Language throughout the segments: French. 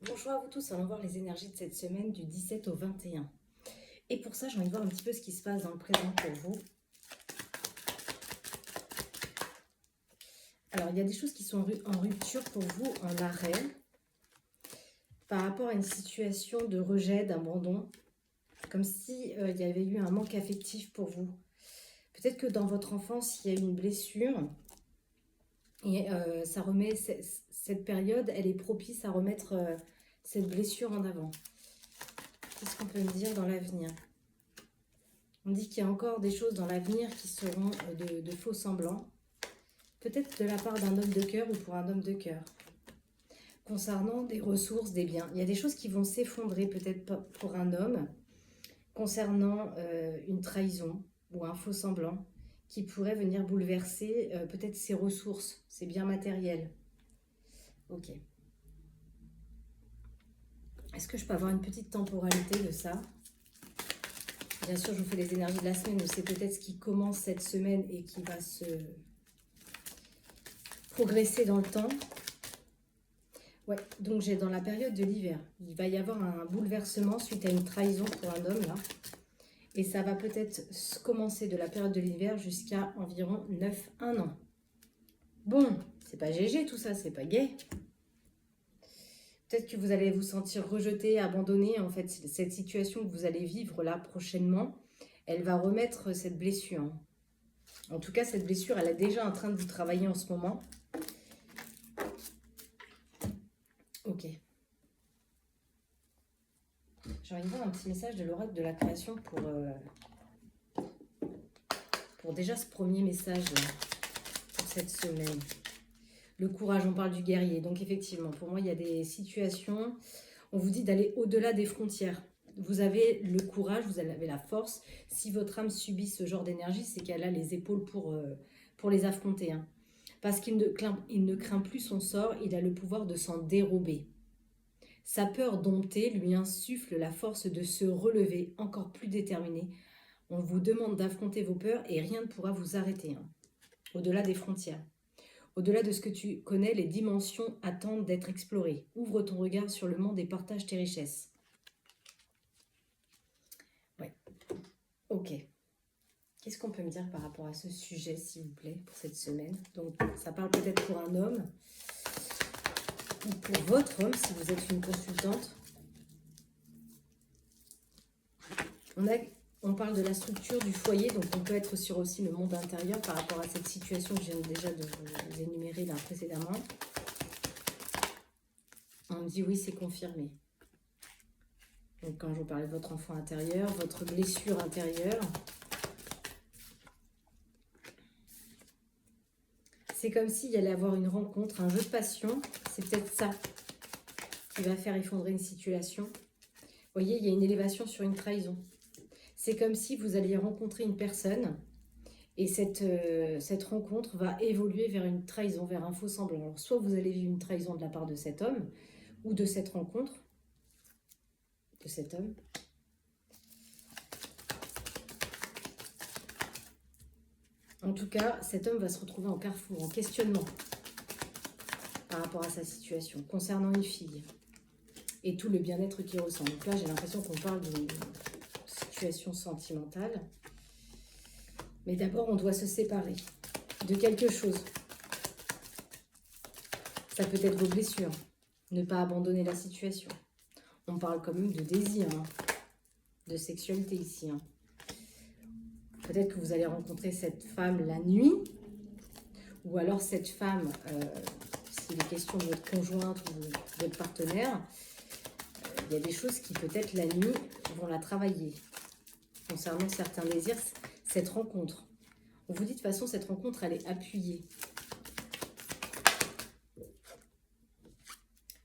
Bonjour à vous tous, allons voir les énergies de cette semaine du 17 au 21. Et pour ça, j'ai envie de voir un petit peu ce qui se passe dans le présent pour vous. Alors, il y a des choses qui sont en rupture pour vous, en arrêt, par rapport à une situation de rejet, d'abandon, comme si il y avait eu un manque affectif pour vous. Peut-être que dans votre enfance, il y a eu une blessure, et ça remet, cette période, elle est propice à remettre cette blessure en avant. Qu'est-ce qu'on peut me dire dans l'avenir ? On dit qu'il y a encore des choses dans l'avenir qui seront de faux semblants. Peut-être de la part d'un homme de cœur ou pour un homme de cœur. Concernant des ressources, des biens. Il y a des choses qui vont s'effondrer peut-être pour un homme. Concernant une trahison ou un faux semblant qui pourrait venir bouleverser peut-être ses ressources, ses biens matériels. Ok. Est-ce que je peux avoir une petite temporalité de ça ? Bien sûr, je vous fais les énergies de la semaine, mais c'est peut-être ce qui commence cette semaine et qui va se progresser dans le temps. Ouais, donc j'ai dans la période de l'hiver, il va y avoir un bouleversement suite à une trahison pour un homme là. Et ça va peut-être commencer de la période de l'hiver jusqu'à environ 9-1 an. Bon, c'est pas GG tout ça, c'est pas gai. Peut-être que vous allez vous sentir rejeté, abandonné. En fait, cette situation que vous allez vivre là prochainement, elle va remettre cette blessure. En tout cas, cette blessure, elle est déjà en train de vous travailler en ce moment. Ok. J'ai envie de voir un petit message de l'oracle de la création pour déjà ce premier message pour cette semaine. Le courage, on parle du guerrier. Donc effectivement, pour moi, il y a des situations, on vous dit d'aller au-delà des frontières. Vous avez le courage, vous avez la force. Si votre âme subit ce genre d'énergie, c'est qu'elle a les épaules pour les affronter. Hein. Parce qu'il ne craint plus son sort, il a le pouvoir de s'en dérober. Sa peur domptée lui insuffle la force de se relever encore plus déterminé. On vous demande d'affronter vos peurs et rien ne pourra vous arrêter. Hein. Au-delà des frontières. Au-delà de ce que tu connais, les dimensions attendent d'être explorées. Ouvre ton regard sur le monde et partage tes richesses. Ouais. Ok. Qu'est-ce qu'on peut me dire par rapport à ce sujet, s'il vous plaît, pour cette semaine? Donc, ça parle peut-être pour un homme ou pour votre homme, si vous êtes une consultante. On parle de la structure du foyer, donc on peut être sur aussi le monde intérieur par rapport à cette situation que je viens déjà de vous énumérer là précédemment. On me dit oui, c'est confirmé. Donc quand je vous parlais de votre enfant intérieur, votre blessure intérieure, c'est comme s'il y allait avoir une rencontre, un jeu de passion. C'est peut-être ça qui va faire effondrer une situation. Vous voyez, il y a une élévation sur une trahison. C'est comme si vous alliez rencontrer une personne et cette rencontre va évoluer vers une trahison, vers un faux semblant. Alors, soit vous allez vivre une trahison de la part de cet homme ou de cette rencontre de cet homme. En tout cas, cet homme va se retrouver en carrefour, en questionnement par rapport à sa situation, concernant une fille et tout le bien-être qu'il ressent. Donc là, j'ai l'impression qu'on parle d'une situation sentimentale. Mais d'abord, on doit se séparer de quelque chose. Ça peut être vos blessures, ne pas abandonner la situation. On parle quand même de désir, hein, de sexualité ici. Hein. Peut-être que vous allez rencontrer cette femme la nuit, ou alors cette femme, s'il est question de votre conjointe ou de votre partenaire, il y a des choses qui peut-être la nuit vont la travailler. Concernant certains désirs, cette rencontre. On vous dit de toute façon, cette rencontre, elle est appuyée.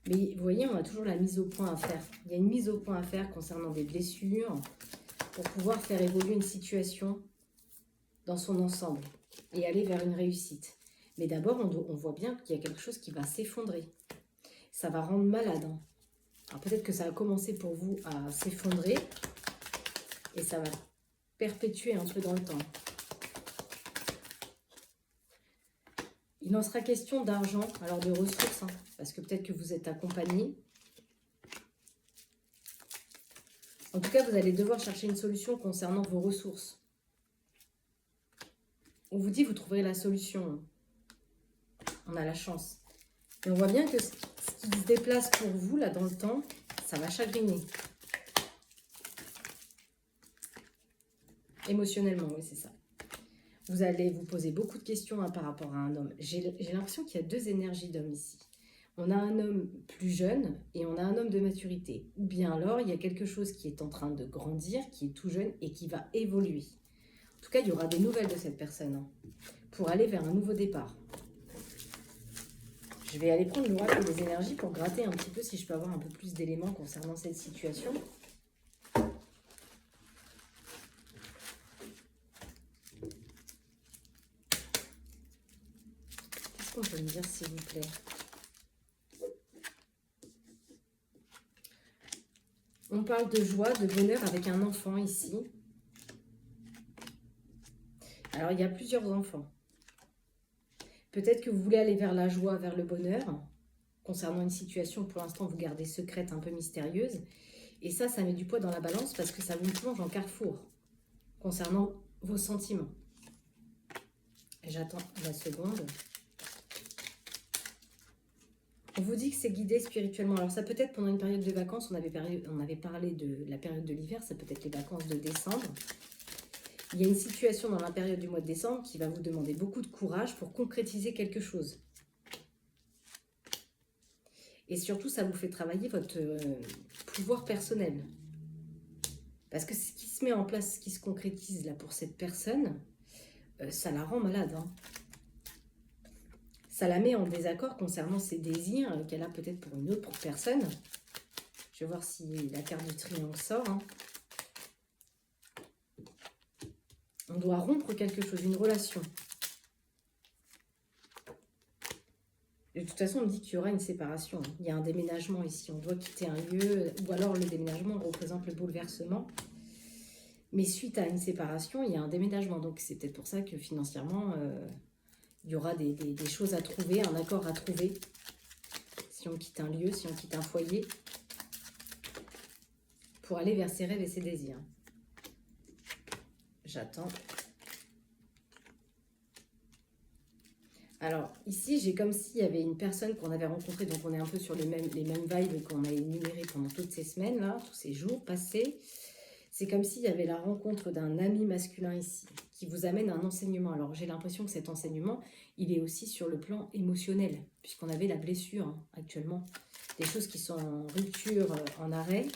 Mais vous voyez, on a toujours la mise au point à faire. Il y a une mise au point à faire concernant des blessures pour pouvoir faire évoluer une situation dans son ensemble et aller vers une réussite. Mais d'abord, on voit bien qu'il y a quelque chose qui va s'effondrer. Ça va rendre malade. Hein. Alors peut-être que ça a commencé pour vous à s'effondrer et ça va perpétuer un peu dans le temps. Il en sera question d'argent, alors de ressources, hein, parce que peut-être que vous êtes accompagné En tout cas, vous allez devoir chercher une solution concernant vos ressources. On vous dit, vous trouverez la solution. On a la chance. Et on voit bien que ce qui se déplace pour vous, là, dans le temps, ça va chagriner. Émotionnellement, oui, c'est ça. Vous allez vous poser beaucoup de questions par rapport à un homme. J'ai l'impression qu'il y a deux énergies d'hommes ici. On a un homme plus jeune et on a un homme de maturité. Ou bien alors, il y a quelque chose qui est en train de grandir, qui est tout jeune et qui va évoluer. En tout cas, il y aura des nouvelles de cette personne pour aller vers un nouveau départ. Je vais aller prendre l'oracle des énergies pour gratter un petit peu si je peux avoir un peu plus d'éléments concernant cette situation. Qu'est-ce qu'on peut me dire, s'il vous plaît? On parle de joie, de bonheur avec un enfant ici. Alors, il y a plusieurs enfants. Peut-être que vous voulez aller vers la joie, vers le bonheur, concernant une situation que pour l'instant vous gardez secrète, un peu mystérieuse. Et ça met du poids dans la balance parce que ça vous plonge en carrefour, concernant vos sentiments. J'attends la seconde. On vous dit que c'est guidé spirituellement. Alors ça peut être pendant une période de vacances, on avait parlé de la période de l'hiver, ça peut être les vacances de décembre. Il y a une situation dans la période du mois de décembre qui va vous demander beaucoup de courage pour concrétiser quelque chose. Et surtout, ça vous fait travailler votre pouvoir personnel. Parce que ce qui se met en place, ce qui se concrétise là pour cette personne, ça la rend malade, hein. Ça la met en désaccord concernant ses désirs qu'elle a peut-être pour une autre personne. Je vais voir si la carte du triangle sort. Hein. On doit rompre quelque chose, une relation. De toute façon, on me dit qu'il y aura une séparation. Il y a un déménagement ici. On doit quitter un lieu, ou alors le déménagement représente le bouleversement. Mais suite à une séparation, il y a un déménagement. Donc c'est peut-être pour ça que financièrement... il y aura des choses à trouver, un accord à trouver. Si on quitte un lieu, si on quitte un foyer. Pour aller vers ses rêves et ses désirs. J'attends. Alors, ici, j'ai comme s'il y avait une personne qu'on avait rencontrée. Donc, on est un peu sur les mêmes vibes qu'on a énumérées pendant toutes ces semaines, là, tous ces jours passés. C'est comme s'il y avait la rencontre d'un ami masculin ici, qui vous amène un enseignement. Alors, j'ai l'impression que cet enseignement, il est aussi sur le plan émotionnel, puisqu'on avait la blessure actuellement. Des choses qui sont en rupture, en arrêt,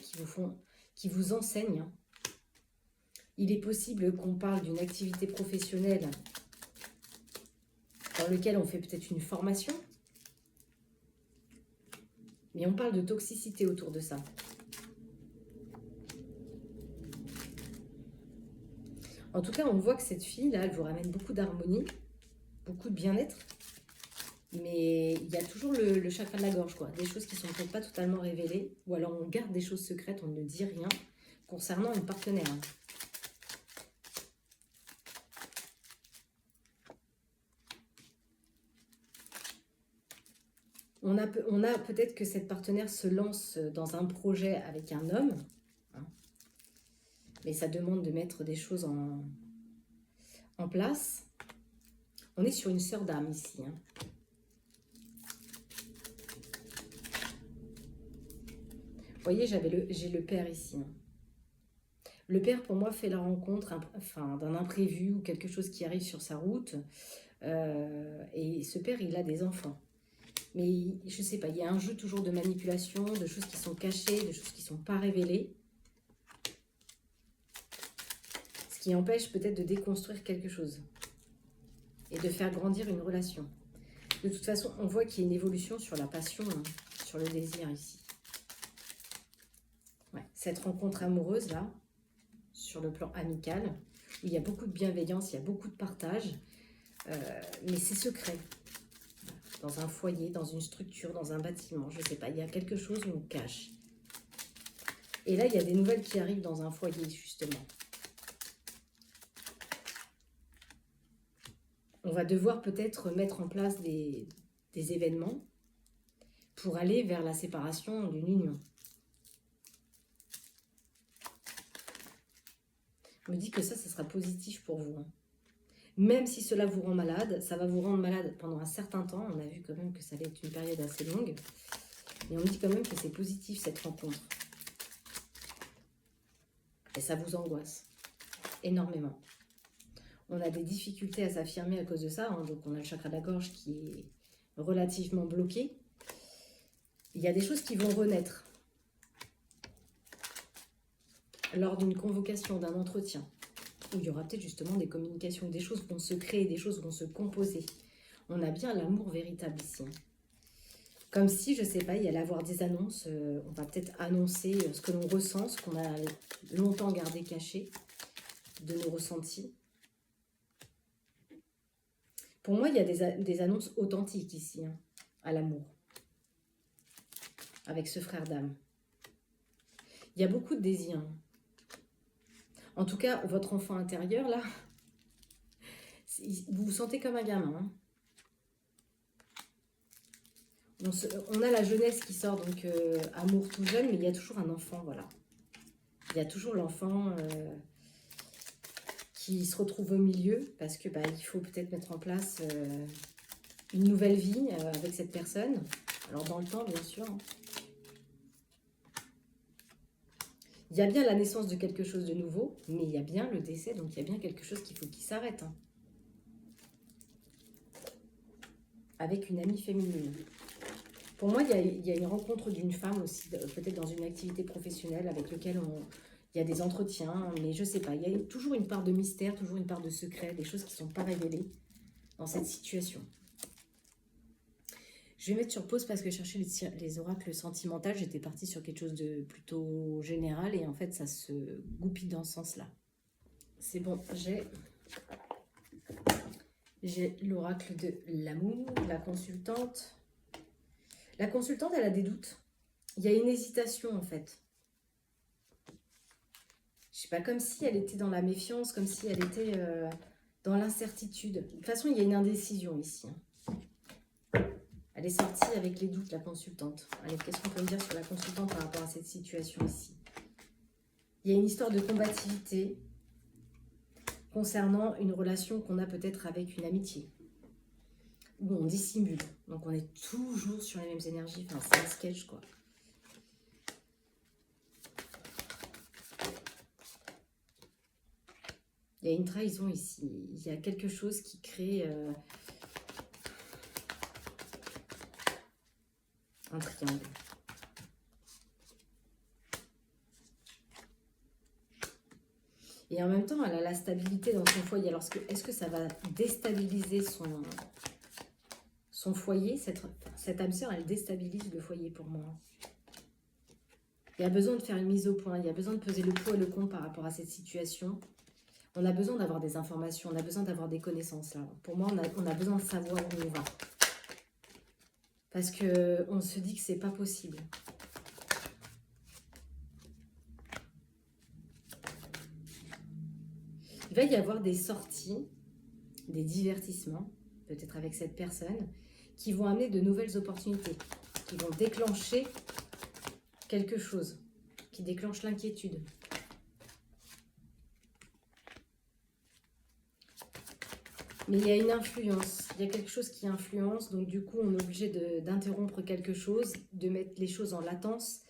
qui vous enseignent. Il est possible qu'on parle d'une activité professionnelle dans laquelle on fait peut-être une formation. Mais on parle de toxicité autour de ça. En tout cas, on voit que cette fille-là, elle vous ramène beaucoup d'harmonie, beaucoup de bien-être. Mais il y a toujours le chakra de la gorge, quoi. Des choses qui ne sont peut-être pas totalement révélées. Ou alors on garde des choses secrètes, on ne dit rien concernant une partenaire. On a peut-être que cette partenaire se lance dans un projet avec un homme. Hein, mais ça demande de mettre des choses en place. On est sur une sœur d'âme ici. Hein. Vous voyez, j'ai le père ici. Hein. Le père, pour moi, fait la rencontre d'un imprévu ou quelque chose qui arrive sur sa route. Et ce père, il a des enfants. Mais je ne sais pas, il y a un jeu toujours de manipulation, de choses qui sont cachées, de choses qui ne sont pas révélées. Ce qui empêche peut-être de déconstruire quelque chose. Et de faire grandir une relation. De toute façon, on voit qu'il y a une évolution sur la passion, hein, sur le désir ici. Ouais, cette rencontre amoureuse là, sur le plan amical, où il y a beaucoup de bienveillance, il y a beaucoup de partage, mais c'est secret. Dans un foyer, dans une structure, dans un bâtiment, je ne sais pas, il y a quelque chose où on cache. Et là, il y a des nouvelles qui arrivent dans un foyer, justement. On va devoir peut-être mettre en place des événements pour aller vers la séparation d'une union. On me dit que ça sera positif pour vous. Hein. Même si cela vous rend malade, ça va vous rendre malade pendant un certain temps. On a vu quand même que ça allait être une période assez longue. Et on me dit quand même que c'est positif cette rencontre. Et ça vous angoisse énormément. On a des difficultés à s'affirmer à cause de ça. Hein. Donc on a le chakra de la gorge qui est relativement bloqué. Il y a des choses qui vont renaître lors d'une convocation, d'un entretien, où il y aura peut-être justement des communications, des choses vont se créer, des choses vont se composer. On a bien l'amour véritable ici. Comme si, je ne sais pas, il y allait avoir des annonces, on va peut-être annoncer ce que l'on ressent, ce qu'on a longtemps gardé caché de nos ressentis. Pour moi, il y a des annonces authentiques ici, hein, à l'amour, avec ce frère d'âme. Il y a beaucoup de désirs. En tout cas, votre enfant intérieur, là, vous vous sentez comme un gamin. Hein. On a la jeunesse qui sort, donc amour tout jeune, mais il y a toujours un enfant, voilà. Il y a toujours l'enfant qui se retrouve au milieu, parce que il faut peut-être mettre en place une nouvelle vie avec cette personne. Alors dans le temps, bien sûr. Hein. Il y a bien la naissance de quelque chose de nouveau, mais il y a bien le décès, donc il y a bien quelque chose qu'il faut qu'il s'arrête. Hein. Avec une amie féminine. Pour moi, il y a une rencontre d'une femme aussi, peut-être dans une activité professionnelle avec laquelle il y a des entretiens, mais je ne sais pas. Il y a toujours une part de mystère, toujours une part de secret, des choses qui ne sont pas révélées dans cette situation. Je vais mettre sur pause parce que je cherchais les oracles sentimentaux. J'étais partie sur quelque chose de plutôt général et en fait, ça se goupille dans ce sens-là. C'est bon, j'ai l'oracle de l'amour, la consultante. La consultante, elle a des doutes. Il y a une hésitation, en fait. Je sais pas, comme si elle était dans la méfiance, comme si elle était dans l'incertitude. De toute façon, il y a une indécision ici. Hein. Elle est sortie avec les doutes, la consultante. Allez, qu'est-ce qu'on peut me dire sur la consultante par rapport à cette situation ici? Il y a une histoire de combativité concernant une relation qu'on a peut-être avec une amitié. Où on dissimule. Donc, on est toujours sur les mêmes énergies. Enfin, c'est un sketch, quoi. Il y a une trahison ici. Il y a quelque chose qui crée un triangle. Et en même temps, elle a la stabilité dans son foyer. Alors, est-ce que ça va déstabiliser son foyer? Cette âme sœur, elle déstabilise le foyer pour moi. Il y a besoin de faire une mise au point. Il y a besoin de peser le pour et le contre par rapport à cette situation. On a besoin d'avoir des informations. On a besoin d'avoir des connaissances. Là. Pour moi, on a besoin de savoir où on va. Parce qu'on se dit que c'est pas possible. Il va y avoir des sorties, des divertissements, peut-être avec cette personne, qui vont amener de nouvelles opportunités, qui vont déclencher quelque chose, qui déclenche l'inquiétude. Mais il y a une influence, il y a quelque chose qui influence, donc du coup on est obligé d'interrompre quelque chose, de mettre les choses en latence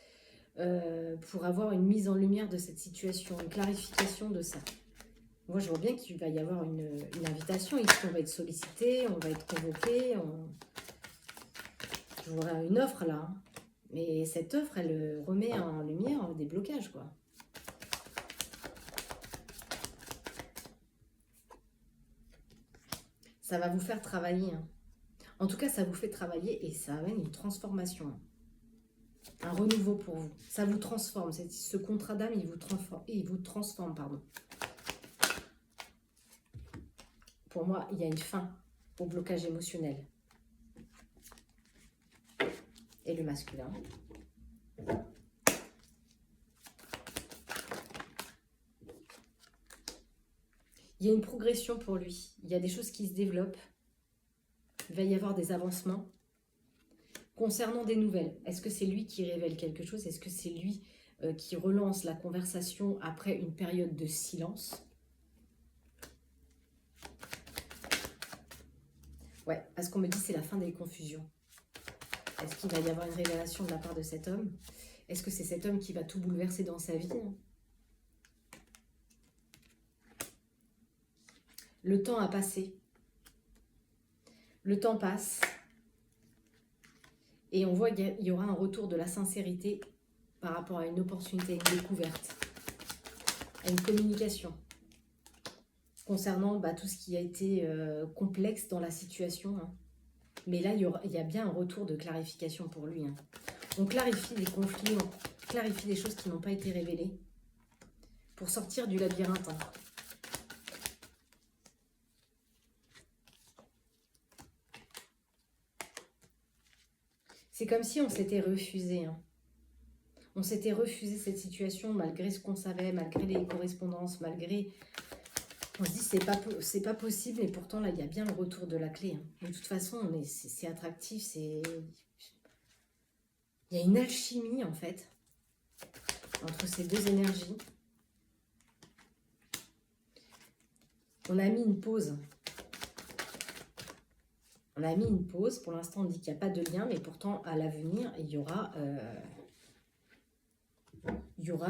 pour avoir une mise en lumière de cette situation, une clarification de ça. Moi, je vois bien qu'il va y avoir une invitation. Ici, on va être sollicité, on va être convoqué. Je vois une offre là. Hein. Mais cette offre, elle remet en lumière des blocages, quoi. Ça va vous faire travailler. Hein. En tout cas, ça vous fait travailler et ça amène une transformation. Hein. Un renouveau pour vous. Ça vous transforme. Ce contrat d'âme, il vous transforme, pardon. Pour moi, il y a une fin au blocage émotionnel. Et le masculin. Il y a une progression pour lui. Il y a des choses qui se développent. Il va y avoir des avancements. Concernant des nouvelles, est-ce que c'est lui qui révèle quelque chose? Est-ce que c'est lui qui relance la conversation après une période de silence. Ouais, parce qu'on me dit que c'est la fin des confusions. Est-ce qu'il va y avoir une révélation de la part de cet homme? Est-ce que c'est cet homme qui va tout bouleverser dans sa vie? Le temps a passé. Le temps passe. Et on voit qu'il y aura un retour de la sincérité par rapport à une opportunité, une découverte, à une communication concernant tout ce qui a été complexe dans la situation. Mais là, il y a bien un retour de clarification pour lui. On clarifie les conflits, on clarifie les choses qui n'ont pas été révélées pour sortir du labyrinthe. C'est comme si on s'était refusé. On s'était refusé cette situation malgré ce qu'on savait, malgré les correspondances, malgré... On se dit c'est pas possible et pourtant là il y a bien le retour de la clé. De toute façon c'est attractif, il y a une alchimie en fait entre ces deux énergies. On a mis une pause. On a mis une pause. Pour l'instant on dit qu'il n'y a pas de lien, mais pourtant à l'avenir il y aura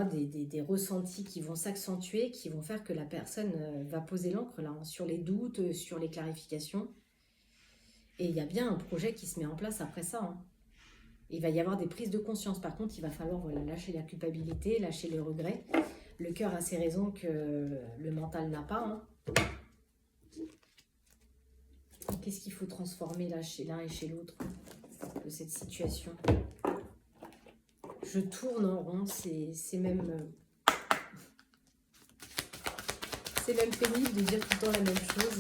des ressentis qui vont s'accentuer, qui vont faire que la personne va poser l'encre là, sur les doutes, sur les clarifications. Et il y a bien un projet qui se met en place après ça. Il va y avoir des prises de conscience. Par contre, il va falloir lâcher la culpabilité, lâcher le regret. Le cœur a ses raisons que le mental n'a pas. Qu'est-ce qu'il faut transformer là chez l'un et chez l'autre de cette situation? Je tourne en rond, c'est même pénible de dire tout le temps la même chose.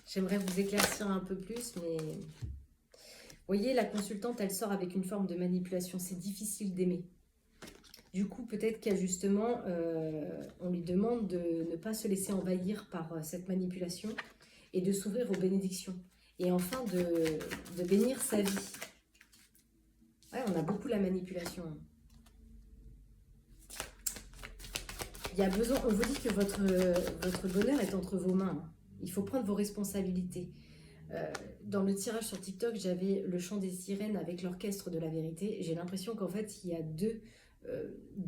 J'aimerais vous éclaircir un peu plus, mais... Vous voyez, la consultante, elle sort avec une forme de manipulation. C'est difficile d'aimer. Du coup, peut-être qu'ajustement, on lui demande de ne pas se laisser envahir par cette manipulation et de s'ouvrir aux bénédictions. Et enfin, de bénir sa vie. Ouais, on a beaucoup la manipulation. Il y a besoin, on vous dit que votre bonheur est entre vos mains. Il faut prendre vos responsabilités. Dans le tirage sur TikTok, j'avais le chant des sirènes avec l'orchestre de la vérité. J'ai l'impression qu'en fait, il y a deux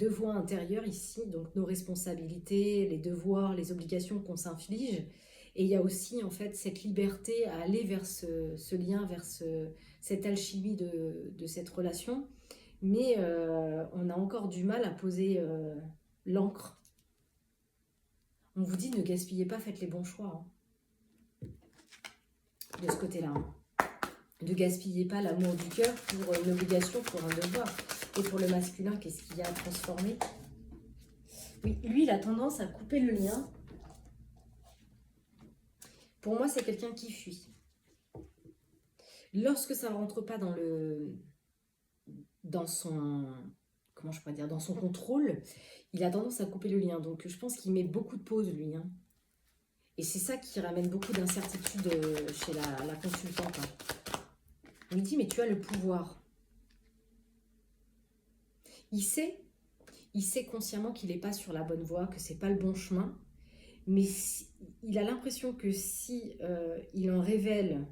voix intérieures ici. Donc nos responsabilités, les devoirs, les obligations qu'on s'inflige. Et il y a aussi en fait cette liberté à aller vers ce lien, vers cette alchimie de cette relation. Mais on a encore du mal à poser l'encre. On vous dit ne gaspillez pas, faites les bons choix. De ce côté-là. Ne gaspillez pas l'amour du cœur pour une obligation, pour un devoir. Et pour le masculin, qu'est-ce qu'il y a à transformer? Oui, lui, il a tendance à couper le lien. Pour moi, c'est quelqu'un qui fuit. Lorsque ça ne rentre pas dans son... Comment je pourrais dire? Dans son contrôle, il a tendance à couper le lien. Donc, je pense qu'il met beaucoup de pauses, lui. Et c'est ça qui ramène beaucoup d'incertitude chez la consultante. Il lui dit, mais tu as le pouvoir. Il sait consciemment qu'il n'est pas sur la bonne voie, que ce n'est pas le bon chemin. Mais il a l'impression que si il en révèle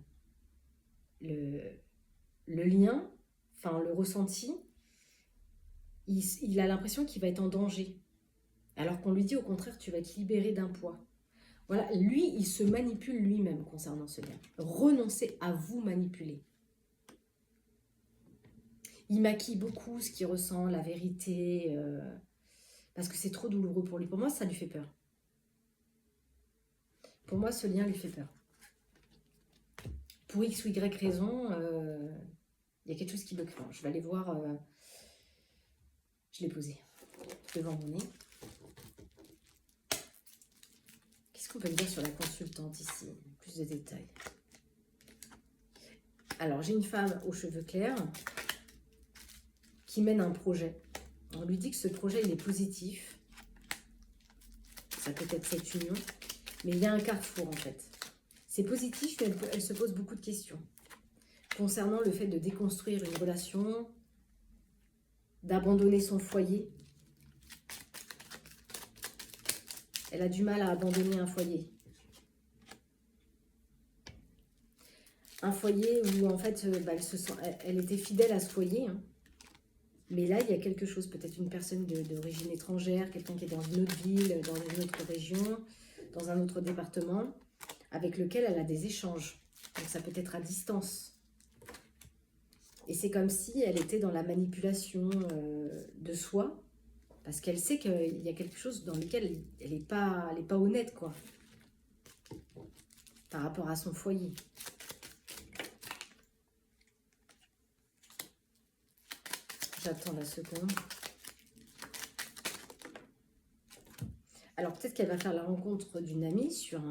le lien, enfin le ressenti, il a l'impression qu'il va être en danger. Alors qu'on lui dit au contraire, tu vas être libéré d'un poids. Voilà, lui, il se manipule lui-même concernant ce lien. Renoncez à vous manipuler. Il maquille beaucoup ce qu'il ressent, la vérité, parce que c'est trop douloureux pour lui. Pour moi, ça lui fait peur. Pour moi, ce lien lui fait peur. Pour X ou Y raison, il y a quelque chose qui bloque. Je vais aller voir. Je l'ai posé devant mon nez. Qu'est-ce qu'on peut me dire sur la consultante ici? Plus de détails. Alors, j'ai une femme aux cheveux clairs qui mène un projet. On lui dit que ce projet, il est positif. Ça peut être cette union. Mais il y a un carrefour, en fait. C'est positif, mais elle se pose beaucoup de questions. Concernant le fait de déconstruire une relation, d'abandonner son foyer. Elle a du mal à abandonner un foyer. Un foyer où en fait elle était fidèle à ce foyer. Hein. Mais là, il y a quelque chose, peut-être une personne d'origine étrangère, quelqu'un qui est dans une autre ville, dans une autre région, dans un autre département, avec lequel elle a des échanges. Donc ça peut être à distance. Et c'est comme si elle était dans la manipulation de soi, parce qu'elle sait qu'il y a quelque chose dans lequel elle n'est pas honnête, quoi, par rapport à son foyer. J'attends la seconde. Alors peut-être qu'elle va faire la rencontre d'une amie sur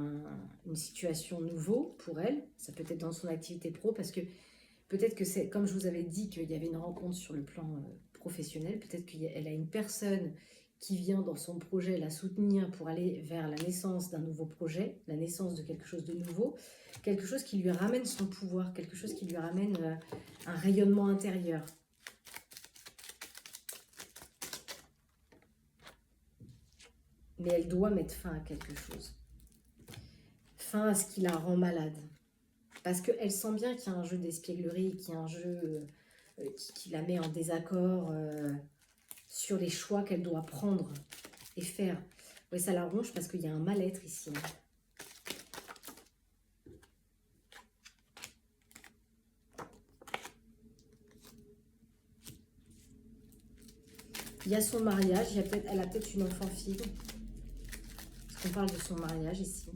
une situation nouveau pour elle. Ça peut être dans son activité pro, parce que peut-être que c'est, comme je vous avais dit, qu'il y avait une rencontre sur le plan professionnel. Peut-être qu'elle a une personne qui vient dans son projet la soutenir pour aller vers la naissance d'un nouveau projet, la naissance de quelque chose de nouveau, quelque chose qui lui ramène son pouvoir, quelque chose qui lui ramène un rayonnement intérieur. Mais elle doit mettre fin à quelque chose. Fin à ce qui la rend malade. Parce qu'elle sent bien qu'il y a un jeu d'espièglerie, qu'il y a un jeu qui la met en désaccord sur les choix qu'elle doit prendre et faire. Oui, ça la ronge parce qu'il y a un mal-être ici. Il y a son mariage, elle a peut-être une enfant-fille. Parce qu'on parle de son mariage ici.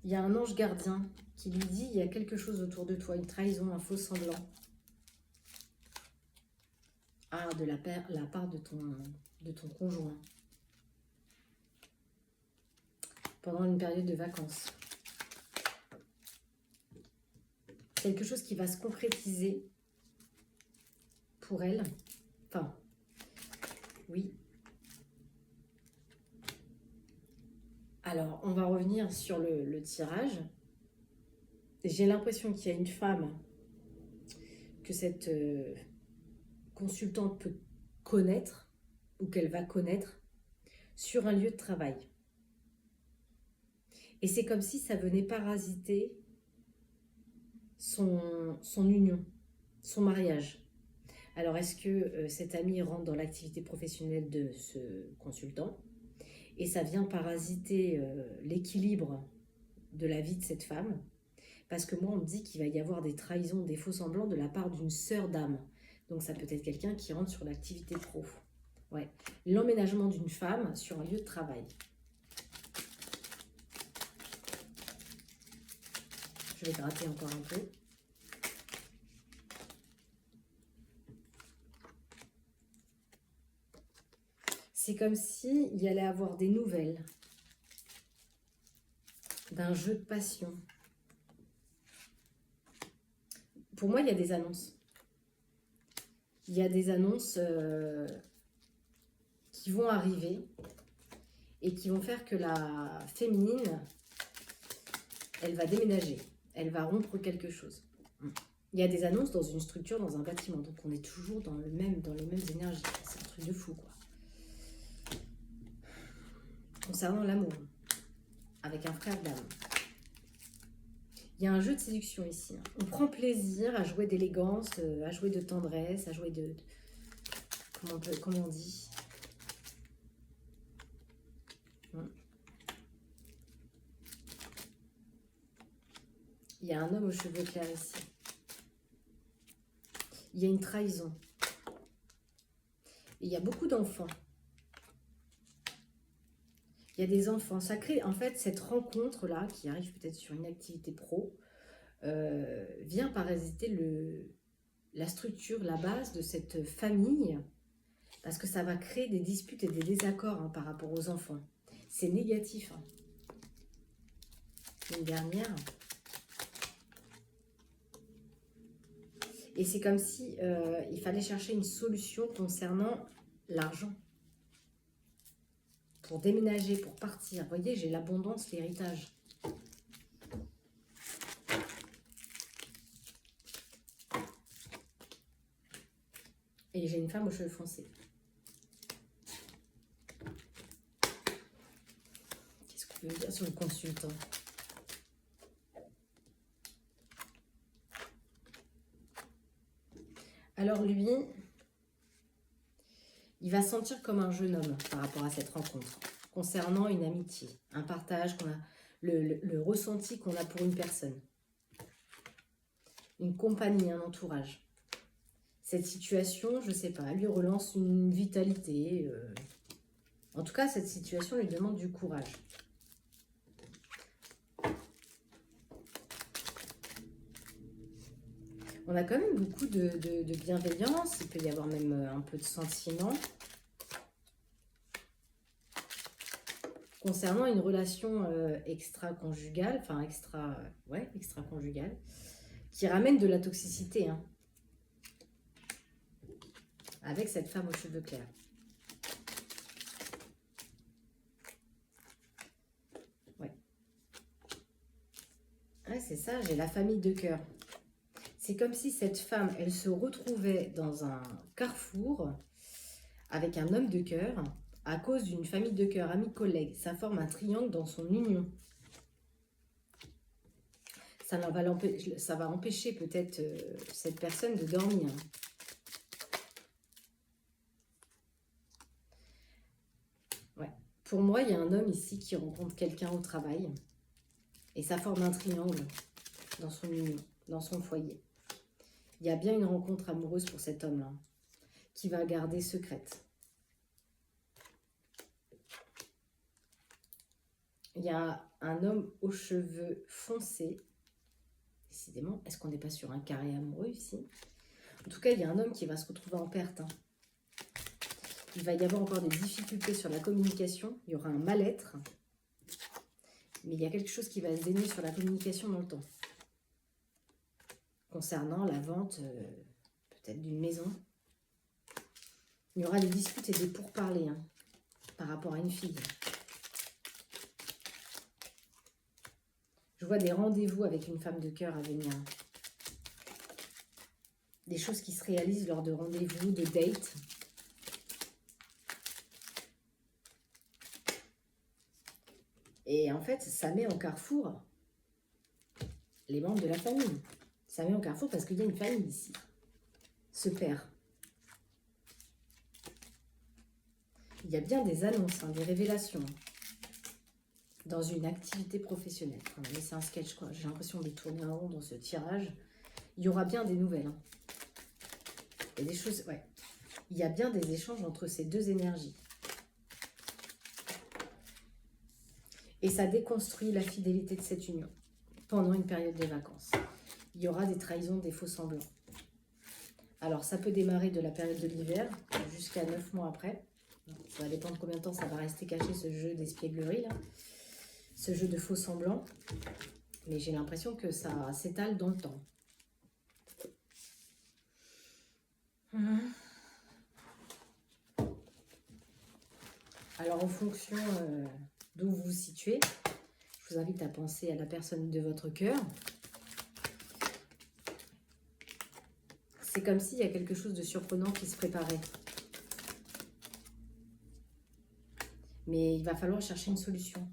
Il y a un ange gardien qui lui dit il y a quelque chose autour de toi, une trahison, un faux semblant. Ah, de la part de ton conjoint. Pendant une période de vacances. Quelque chose qui va se concrétiser pour elle. Enfin, oui. Alors, on va revenir sur le tirage. J'ai l'impression qu'il y a une femme que cette consultante peut connaître, ou qu'elle va connaître, sur un lieu de travail. Et c'est comme si ça venait parasiter son union, son mariage. Alors, est-ce que cette amie rentre dans l'activité professionnelle de ce consultant et ça vient parasiter l'équilibre de la vie de cette femme? Parce que moi, on me dit qu'il va y avoir des trahisons, des faux semblants de la part d'une sœur d'âme. Donc, ça peut être quelqu'un qui rentre sur l'activité pro. Ouais. L'emménagement d'une femme sur un lieu de travail. Je vais gratter encore un peu. C'est comme s'il y allait avoir des nouvelles d'un jeu de passion. Pour moi, il y a des annonces. Il y a des annonces qui vont arriver et qui vont faire que la féminine, elle va déménager. Elle va rompre quelque chose. Il y a des annonces dans une structure, dans un bâtiment. Donc, on est toujours dans les mêmes énergies. C'est un truc de fou, quoi. Concernant l'amour, avec un frère d'âme. Il y a un jeu de séduction ici. On prend plaisir à jouer d'élégance, à jouer de tendresse, à jouer de comment on dit? Il y a un homme aux cheveux clairs ici. Il y a une trahison. Et il y a beaucoup d'enfants. Il y a des enfants. Ça crée, en fait, cette rencontre-là, qui arrive peut-être sur une activité pro, vient parasiter la structure, la base de cette famille, parce que ça va créer des disputes et des désaccords par rapport aux enfants. C'est négatif. Une dernière. Et c'est comme si il fallait chercher une solution concernant l'argent. Pour déménager, pour partir. Vous voyez, j'ai l'abondance, l'héritage. Et j'ai une femme aux cheveux foncés. Qu'est-ce qu'on peut dire sur le consultant? Alors lui, il va se sentir comme un jeune homme par rapport à cette rencontre, concernant une amitié, un partage qu'on a, le ressenti qu'on a pour une personne, une compagnie, un entourage. Cette situation, je ne sais pas, lui relance une vitalité. En tout cas, cette situation lui demande du courage. On a quand même beaucoup de bienveillance, il peut y avoir même un peu de sentiment. Concernant une relation extra-conjugale, enfin extra-conjugale, qui ramène de la toxicité, hein, avec cette femme aux cheveux clairs. Ouais, c'est ça, j'ai la famille de cœur. C'est comme si cette femme, elle se retrouvait dans un carrefour avec un homme de cœur à cause d'une famille de cœur, amis, collègues. Ça forme un triangle dans son union. Ça va empêcher peut-être cette personne de dormir. Ouais. Pour moi, il y a un homme ici qui rencontre quelqu'un au travail. Et ça forme un triangle dans son union, dans son foyer. Il y a bien une rencontre amoureuse pour cet homme-là, qui va garder secrète. Il y a un homme aux cheveux foncés. Décidément, est-ce qu'on n'est pas sur un carré amoureux ici? En tout cas, il y a un homme qui va se retrouver en perte. Hein. Il va y avoir encore des difficultés sur la communication. Il y aura un mal-être. Mais il y a quelque chose qui va se dénouer sur la communication dans le temps. Concernant la vente, peut-être d'une maison. Il y aura des disputes et des pourparlers hein, par rapport à une fille. Je vois des rendez-vous avec une femme de cœur à venir. Des choses qui se réalisent lors de rendez-vous, de dates. Et en fait, ça met en carrefour les membres de la famille. Ça met en carrefour parce qu'il y a une famille ici. Ce père. Il y a bien des annonces, hein, des révélations. Dans une activité professionnelle. Enfin, mais c'est un sketch, quoi. J'ai l'impression de tourner en rond dans ce tirage. Il y aura bien des nouvelles. Hein. Il y a des choses, ouais. Il y a bien des échanges entre ces deux énergies. Et ça déconstruit la fidélité de cette union pendant une période de vacances. Il y aura des trahisons, des faux semblants. Alors, ça peut démarrer de la période de l'hiver jusqu'à 9 mois après. Ça va dépendre combien de temps ça va rester caché, ce jeu d'espièglerie, là. Ce jeu de faux semblants. Mais j'ai l'impression que ça s'étale dans le temps. Alors, en fonction d'où vous vous situez, je vous invite à penser à la personne de votre cœur. C'est comme s'il y a quelque chose de surprenant qui se préparait. Mais il va falloir chercher une solution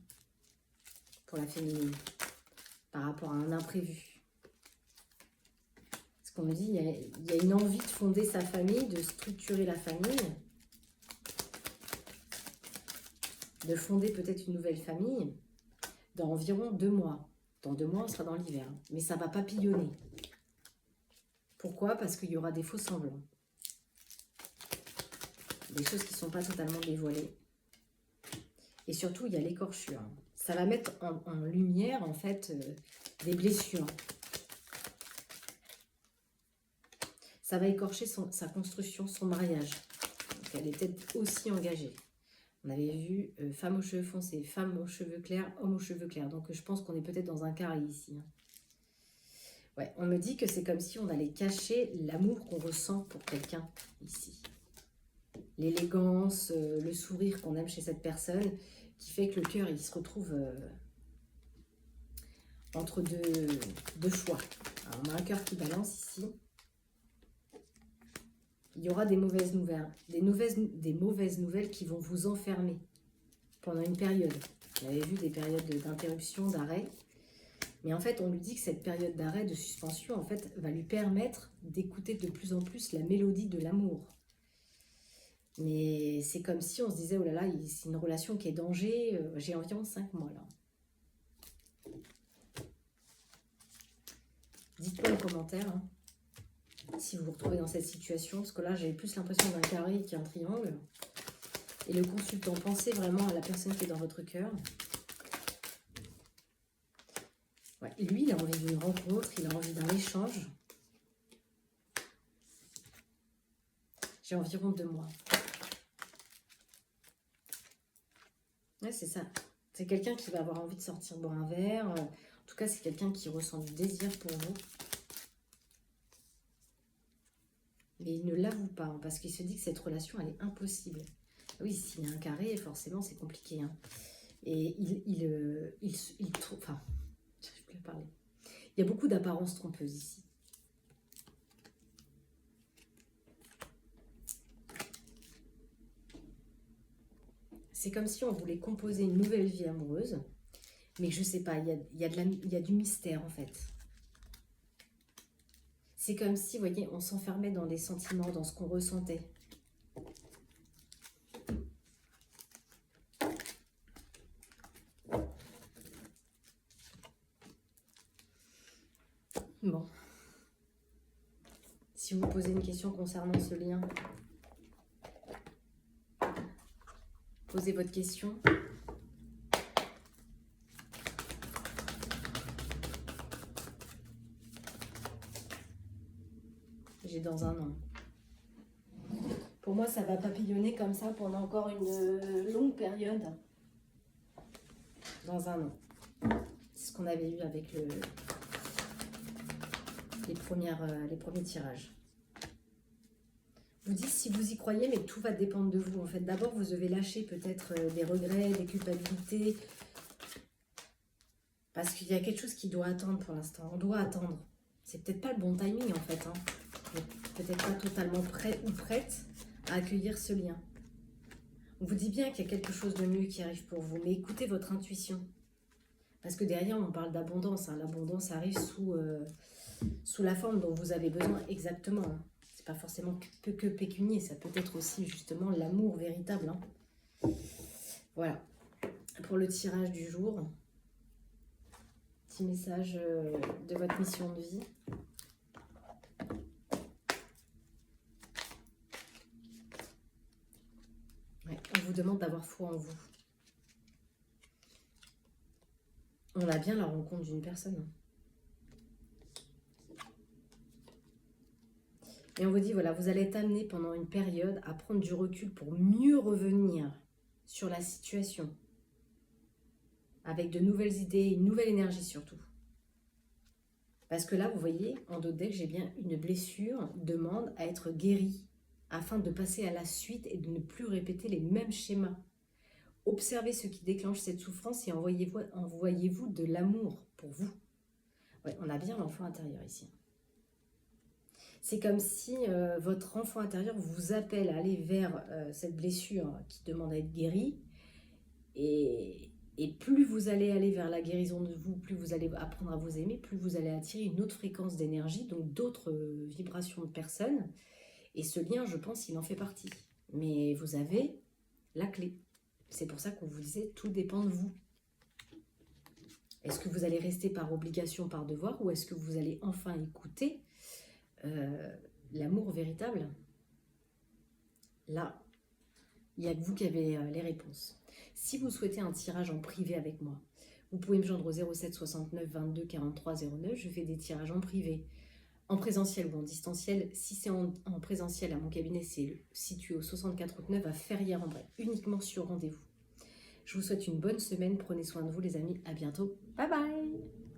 pour la féminine par rapport à un imprévu. Ce qu'on me dit, il y a une envie de fonder sa famille, de structurer la famille, de fonder peut-être une nouvelle famille dans environ 2 mois. Dans 2 mois, on sera dans l'hiver, mais ça va papillonner. Pourquoi? Parce qu'il y aura des faux semblants. Des choses qui ne sont pas totalement dévoilées. Et surtout, il y a l'écorchure. Ça va mettre en lumière, en fait, des blessures. Ça va écorcher sa construction, son mariage. Donc, elle est peut-être aussi engagée. On avait vu femme aux cheveux foncés, femme aux cheveux clairs, homme aux cheveux clairs. Donc, je pense qu'on est peut-être dans un carré ici. Hein. Ouais, on me dit que c'est comme si on allait cacher l'amour qu'on ressent pour quelqu'un ici. L'élégance, le sourire qu'on aime chez cette personne, qui fait que le cœur, il se retrouve entre deux choix. Alors, on a un cœur qui balance ici. il y aura des mauvaises nouvelles. Des mauvaises nouvelles qui vont vous enfermer pendant une période. Vous avez vu des périodes d'interruption, d'arrêt. Mais en fait, on lui dit que cette période d'arrêt, de suspension, en fait, va lui permettre d'écouter de plus en plus la mélodie de l'amour. Mais c'est comme si on se disait, oh là là, c'est une relation qui est danger. J'ai environ 5 mois là. Dites-moi en commentaire hein, si vous vous retrouvez dans cette situation. Parce que là, j'ai plus l'impression d'un carré qu'un triangle. Et le consultant, pensez vraiment à la personne qui est dans votre cœur. Ouais, lui, il a envie d'une rencontre, il a envie d'un échange. J'ai environ 2 mois. Ouais, c'est ça. C'est quelqu'un qui va avoir envie de sortir boire un verre. En tout cas, c'est quelqu'un qui ressent du désir pour vous. Mais il ne l'avoue pas, hein, parce qu'il se dit que cette relation, elle est impossible. Oui, s'il y a un carré, forcément, c'est compliqué. Hein. Et il trouve... Enfin, je ne peux pas parler. Il y a beaucoup d'apparences trompeuses ici. C'est comme si on voulait composer une nouvelle vie amoureuse. Mais je ne sais pas, il y a du mystère, en fait. C'est comme si, vous voyez, on s'enfermait dans des sentiments, dans ce qu'on ressentait. Bon. Si vous posez une question concernant ce lien, posez votre question. J'ai dans un an. Pour moi, ça va papillonner comme ça pendant encore une longue période. Dans un an. C'est ce qu'on avait eu avec les premiers tirages. Vous dites si vous y croyez, mais tout va dépendre de vous. En fait, d'abord, vous devez lâcher peut-être des regrets, des culpabilités. Parce qu'il y a quelque chose qui doit attendre pour l'instant. On doit attendre. C'est peut-être pas le bon timing, en fait. Hein. Peut-être pas totalement prêt ou prête à accueillir ce lien. On vous dit bien qu'il y a quelque chose de mieux qui arrive pour vous, mais écoutez votre intuition. Parce que derrière, on parle d'abondance. Hein. L'abondance arrive sous la forme dont vous avez besoin exactement. Hein. C'est pas forcément que pécunier, ça peut être aussi justement l'amour véritable. Hein. Voilà. Pour le tirage du jour, petit message de votre mission de vie. On vous demande d'avoir foi en vous. On a bien la rencontre d'une personne. Et on vous dit, voilà, vous allez être amené pendant une période à prendre du recul pour mieux revenir sur la situation. Avec de nouvelles idées, une nouvelle énergie surtout. Parce que là, vous voyez, en dos de deck, j'ai bien une blessure demande à être guérie afin de passer à la suite et de ne plus répéter les mêmes schémas. Observez ce qui déclenche cette souffrance et envoyez-vous de l'amour pour vous. Ouais, on a bien l'enfant intérieur ici. C'est comme si votre enfant intérieur vous appelle à aller vers cette blessure qui demande à être guérie. Et plus vous allez aller vers la guérison de vous, plus vous allez apprendre à vous aimer, plus vous allez attirer une autre fréquence d'énergie, donc d'autres vibrations de personnes. Et ce lien, je pense, il en fait partie. Mais vous avez la clé. C'est pour ça qu'on vous disait, tout dépend de vous. Est-ce que vous allez rester par obligation, par devoir, ou est-ce que vous allez enfin écouter l'amour véritable? Là, il n'y a que vous qui avez les réponses. Si vous souhaitez un tirage en privé avec moi, vous pouvez me joindre au 07 69 22 43 09. Je fais des tirages en privé, en présentiel ou en distanciel. Si c'est en présentiel à mon cabinet, c'est situé au 64 route 9 à Ferrières-en-Bray, uniquement sur rendez-vous. Je vous souhaite une bonne semaine. Prenez soin de vous les amis. À bientôt. Bye bye.